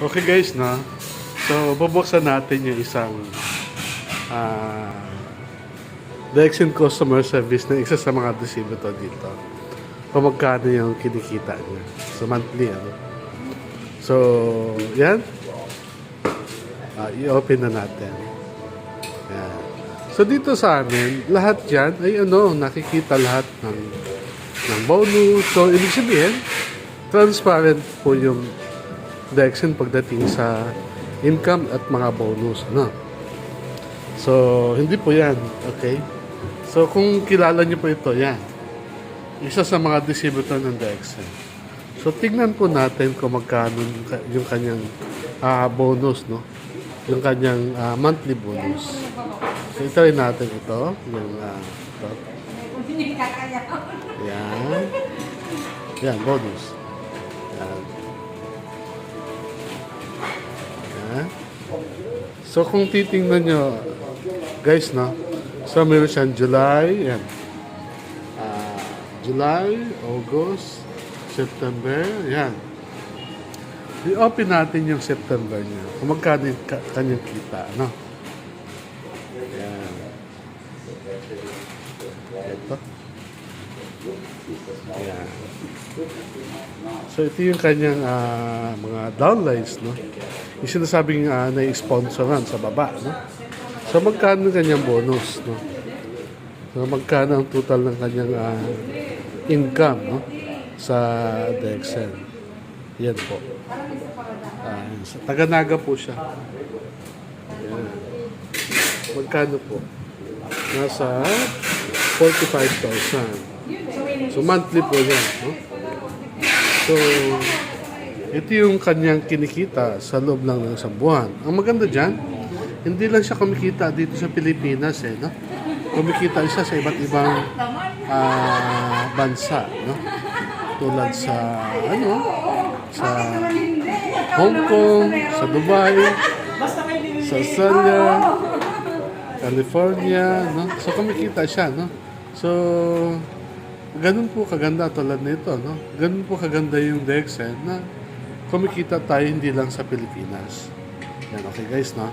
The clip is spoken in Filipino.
Okay guys, no? So, bubuksan natin yung isang ah direct customer service ng isa sa mga distributor dito. Kung magkano yung kinikita niya. So, monthly, ano? So, yan. I-open na natin. Yan. So, dito sa amin, lahat yan ay nakikita lahat ng bonus. So, ibig sabihin, transparent po yung direction pagdating sa income at mga bonus, no? So, hindi po yan, okay? So, kung kilala niyo po ito, yan. Isa sa mga distributor ng Dexen. So, tingnan po natin kung magkano yung kanyang bonus, no? Yung kanyang monthly bonus. So, itarin natin ito. Yung, ito. Yan. Yan, bonus. Yan. Yan. So, kung titingnan nyo, guys, no? So, meron siyang July, yan. July, August, September, yan. I-open natin yung September niya. Kung magkano yung kanyang kita, no? Yan. Ito. Yan. So, ito yung kanyang mga downlines, no? Yung sinasabing na-sponsoran sa baba, no? So, magkano yung kanyang bonus, no? So, magkano ang total ng kanyang income, no? Sa Dexen. Yan po. Sa Taganaga po siya. Yan. Magkano po? Nasa 45,000. So, monthly po yan, no? So, ito yung kanyang kinikita sa loob lang ng isang buwan. Ang maganda dyan, hindi lang siya kumikita dito sa Pilipinas, no? Kumikita siya sa iba't ibang bansa, no? Tulad sa, sa Hong Kong, sa Dubai, sa Australia, California, no? So, kumikita siya, no? So, ganun po kaganda tulad nito, no? Ganun po kaganda yung Dexen na kumikita tayo hindi lang sa Pilipinas. Yan, okay guys, no?